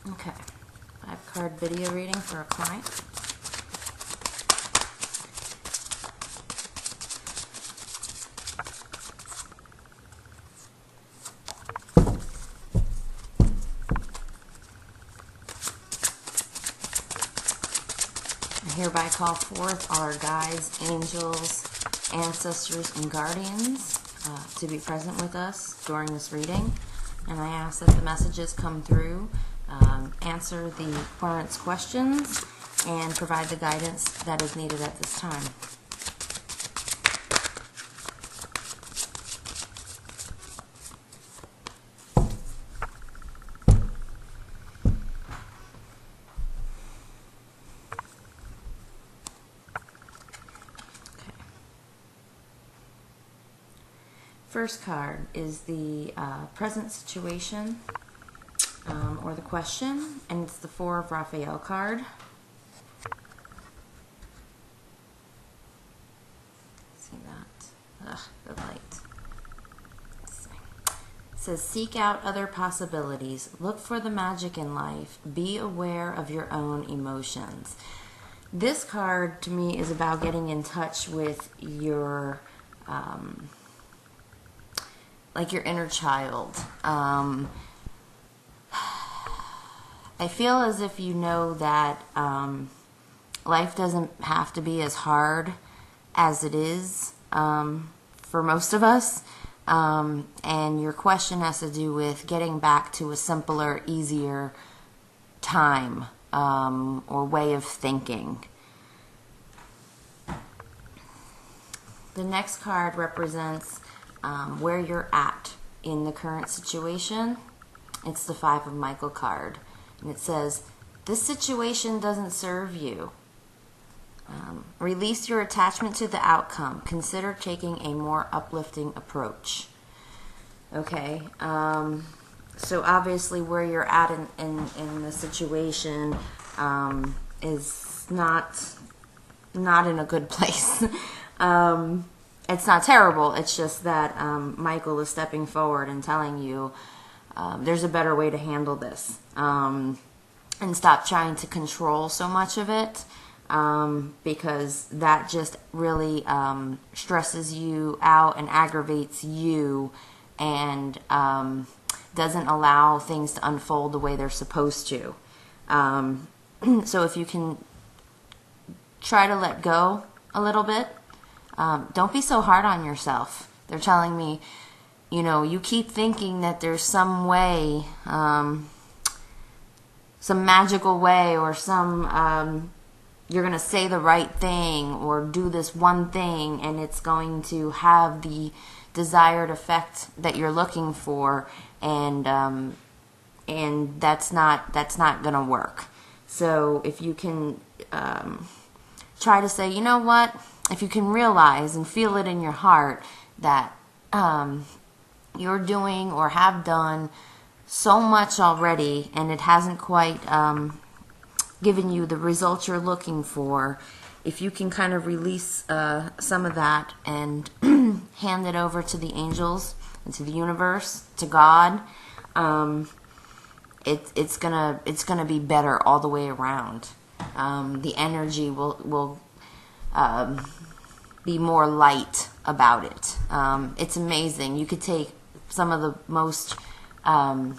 Okay, 5-card video reading for a client. I hereby call forth all our guides, angels, ancestors, and guardians to be present with us during this reading. And I ask that the messages come through, answer the client's questions, and provide the guidance that is needed at this time. First card is the present situation or the question, and it's the 4 of Raphael card. See that? Ugh, the light. Let's see. It says, seek out other possibilities. Look for the magic in life. Be aware of your own emotions. This card, to me, is about getting in touch with your like your inner child. I feel as if you know that life doesn't have to be as hard as it is for most of us. And your question has to do with getting back to a simpler, easier time or way of thinking. The next card represents where you're at in the current situation. It's the 5 of Michael card. And it says, this situation doesn't serve you. Release your attachment to the outcome. Consider taking a more uplifting approach. Okay, so obviously where you're at in the situation is not in a good place. It's not terrible. It's just that Michael is stepping forward and telling you there's a better way to handle this. And stop trying to control so much of it because that just really stresses you out and aggravates you and doesn't allow things to unfold the way they're supposed to. So if you can try to let go a little bit, don't be so hard on yourself. They're telling me, you know, you keep thinking that there's some way, some magical way, or some, you're going to say the right thing or do this one thing and it's going to have the desired effect that you're looking for, and that's not going to work. So if you can try to say, you know what, if you can realize and feel it in your heart that you're doing or have done so much already and it hasn't quite given you the results you're looking for, if you can kind of release some of that and hand it over to the angels and to the universe, to God, it's gonna be better all the way around. The energy will be more light about it. It's amazing. You could take some of the most, I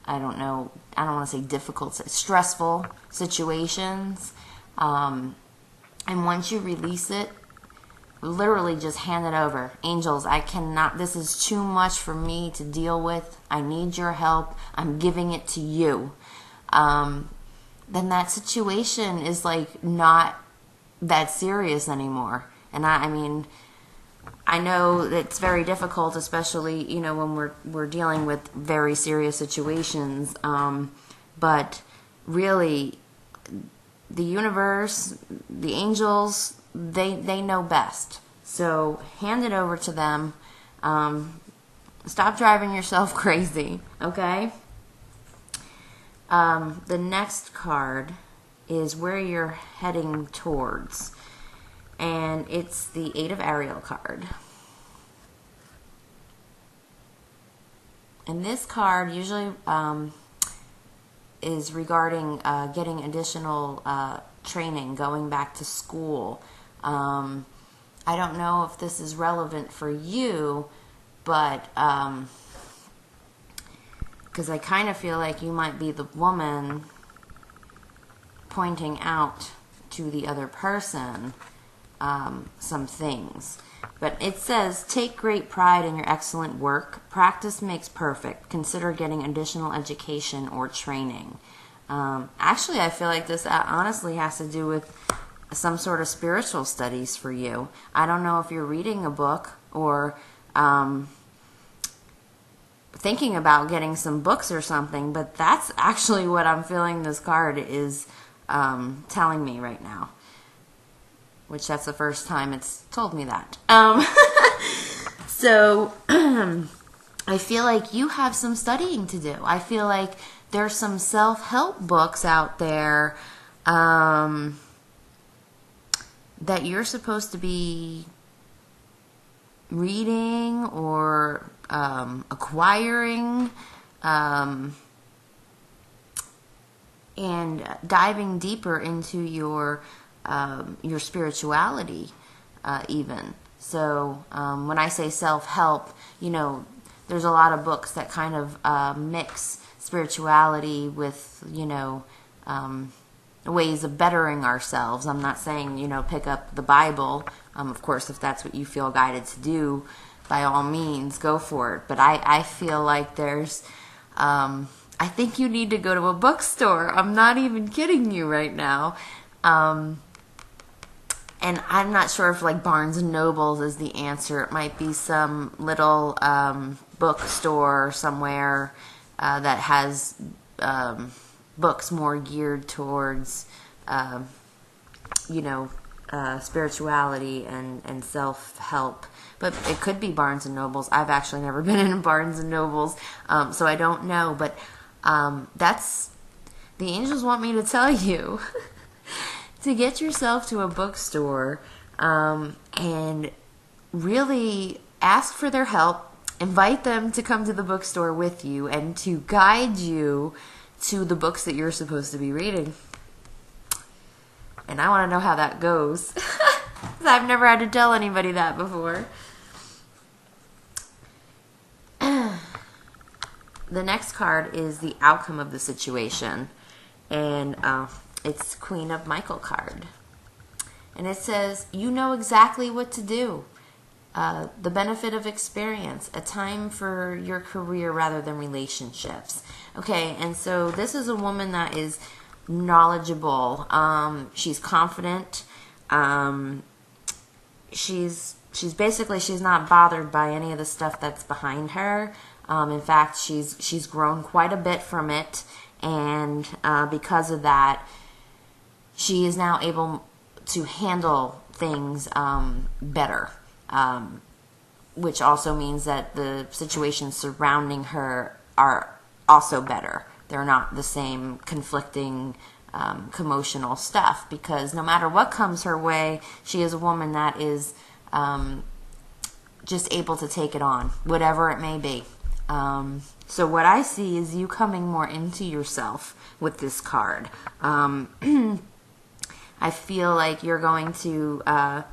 don't want to say difficult, stressful situations, and once you release it, literally just hand it over. Angels, I cannot, this is too much for me to deal with. I need your help. I'm giving it to you. Then that situation is like not that serious anymore. And I mean, I know it's very difficult, especially, you know, when we're dealing with very serious situations. But really, the universe, the angels, they know best. So hand it over to them. Stop driving yourself crazy, okay? The next card is where you're heading towards. And it's the 8 of Ariel card. And this card usually is regarding getting additional training, going back to school. I don't know if this is relevant for you, but because I kind of feel like you might be the woman pointing out to the other person some things. But it says, take great pride in your excellent work. Practice makes perfect. Consider getting additional education or training. Actually, I feel like this honestly has to do with some sort of spiritual studies for you. I don't know if you're reading a book or thinking about getting some books or something, but that's actually what I'm feeling this card is telling me right now. Which that's the first time it's told me that. So I feel like you have some studying to do. I feel like there's some self-help books out there that you're supposed to be reading or acquiring and diving deeper into your spirituality even. So when I say self-help, there's a lot of books that kind of mix spirituality with, ways of bettering ourselves. I'm not saying, pick up the Bible. Of course, if that's what you feel guided to do, by all means, go for it. But I feel like there's, I think you need to go to a bookstore. I'm not even kidding you right now. And I'm not sure if like Barnes and Nobles is the answer. It might be some little bookstore somewhere that has books more geared towards, spirituality and self-help. But it could be Barnes and Nobles. I've actually never been in Barnes and Nobles, so I don't know. But that's the angels want me to tell you. To get yourself to a bookstore and really ask for their help, invite them to come to the bookstore with you and to guide you to the books that you're supposed to be reading. And I want to know how that goes. I've never had to tell anybody that before. The next card is the outcome of the situation. And it's Queen of Michael card. And it says, you know exactly what to do. The benefit of experience. A time for your career rather than relationships. Okay, and so this is a woman that is knowledgeable. She's confident. She's not bothered by any of the stuff that's behind her. In fact, she's grown quite a bit from it. And because of that, she is now able to handle things better, which also means that the situations surrounding her are also better. They're not the same conflicting, commotional stuff, because no matter what comes her way, she is a woman that is just able to take it on, whatever it may be. So what I see is you coming more into yourself with this card. I feel like you're going to, I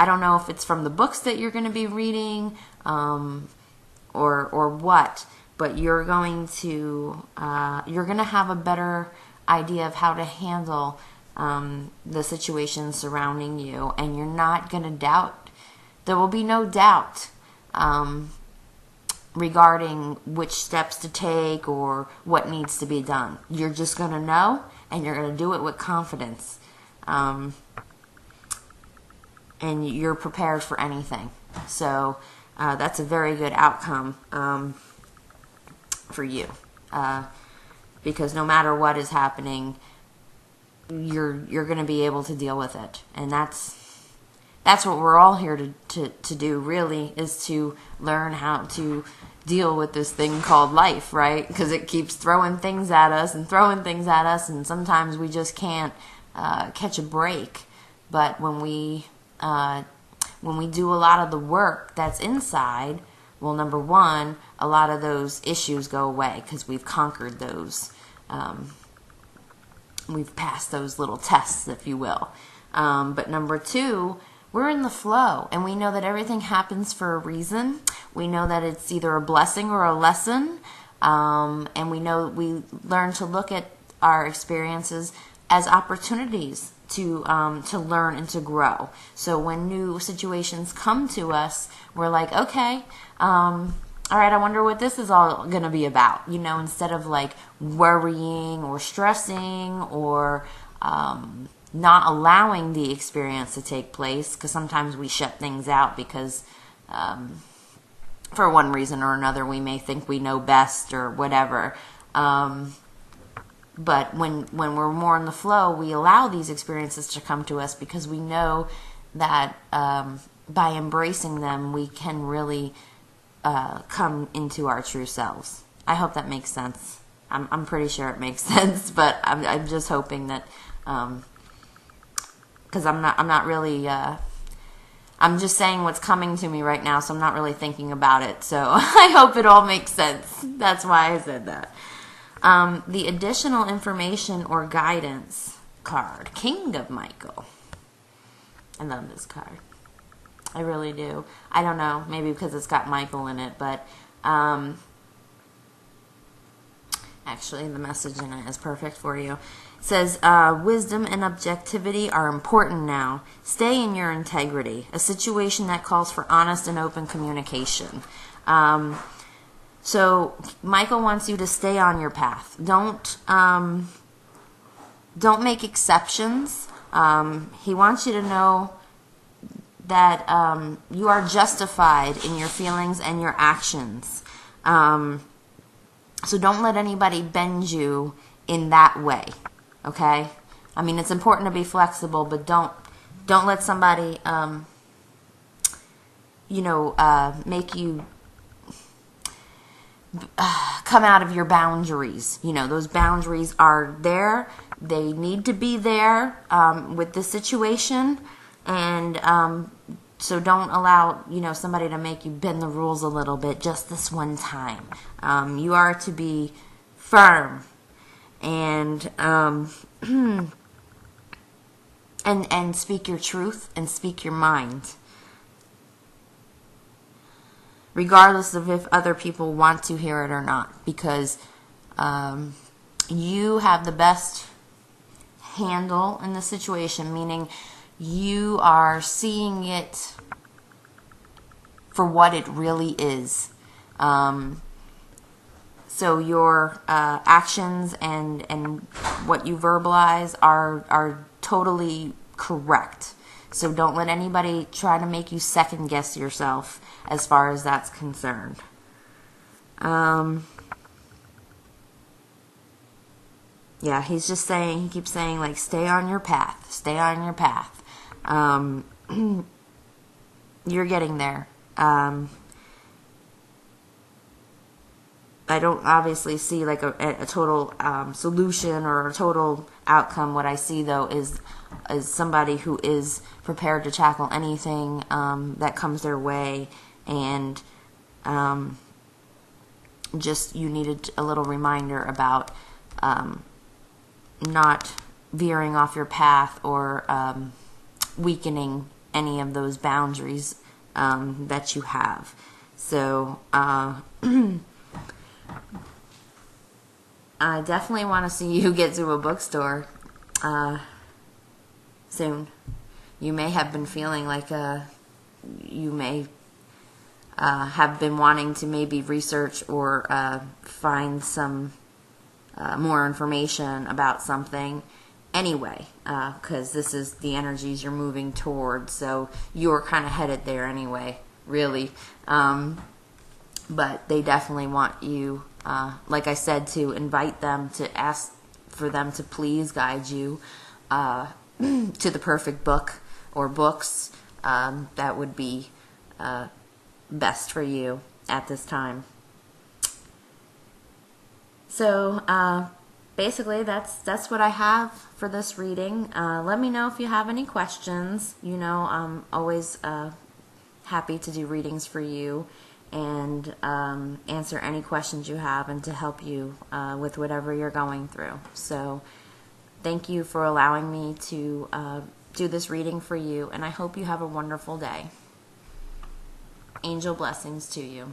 don't know if it's from the books that you're going to be reading or what, but you're going to have a better idea of how to handle the situation surrounding you, and you're not going to doubt. There will be no doubt regarding which steps to take or what needs to be done. You're just going to know, and you're going to do it with confidence. And you're prepared for anything. So that's a very good outcome for you. Because no matter what is happening, you're going to be able to deal with it. And that's what we're all here to do, really, is to learn how to deal with this thing called life, right? Because it keeps throwing things at us, and sometimes we just can't catch a break. But when we do a lot of the work that's inside, well, number one, a lot of those issues go away because we've conquered those. we've passed those little tests, if you will. But number 2, we're in the flow, and we know that everything happens for a reason. We know that it's either a blessing or a lesson, and we know we learn to look at our experiences as opportunities to learn and to grow. So when new situations come to us, we're like, okay, all right, I wonder what this is all going to be about, instead of like worrying or stressing or not allowing the experience to take place, because sometimes we shut things out because for one reason or another we may think we know best or whatever. But when we're more in the flow, we allow these experiences to come to us because we know that by embracing them, we can really come into our true selves. I hope that makes sense. I'm pretty sure it makes sense, but I'm just hoping that, because I'm not really. I'm just saying what's coming to me right now, so I'm not really thinking about it. So I hope it all makes sense. That's why I said that. The additional information or guidance card, King of Michael. I love this card. I really do. I don't know, maybe because it's got Michael in it, but actually the message in it is perfect for you. It says, wisdom and objectivity are important now. Stay in your integrity. A situation that calls for honest and open communication. So Michael wants you to stay on your path. Don't make exceptions. He wants you to know that you are justified in your feelings and your actions. So don't let anybody bend you in that way. Okay? I mean, it's important to be flexible, but don't let somebody make you come out of your boundaries. Those boundaries are there. They need to be there with the situation. And so don't allow, somebody to make you bend the rules a little bit just this one time. You are to be firm and and speak your truth and speak your mind, regardless of if other people want to hear it or not, because you have the best handle in the situation, meaning you are seeing it for what it really is. So your actions and what you verbalize are totally correct. So don't let anybody try to make you second guess yourself as far as that's concerned. Yeah, he's just saying, he keeps saying, like, stay on your path. Stay on your path. You're getting there. I don't obviously see, like, a total solution or a total outcome. What I see, though, is somebody who is prepared to tackle anything that comes their way, and just you needed a little reminder about not veering off your path or weakening any of those boundaries that you have. So I definitely want to see you get to a bookstore soon. You may have been feeling like you may have been wanting to maybe research or find some more information about something anyway, because this is the energies you're moving towards, so you're kind of headed there anyway, really. But they definitely want you, like I said, to invite them, to ask for them to please guide you to the perfect book or books that would be best for you at this time. So basically that's what I have for this reading. Let me know if you have any questions. I'm always happy to do readings for you. and answer any questions you have and to help you with whatever you're going through. So thank you for allowing me to do this reading for you, and I hope you have a wonderful day. Angel blessings to you.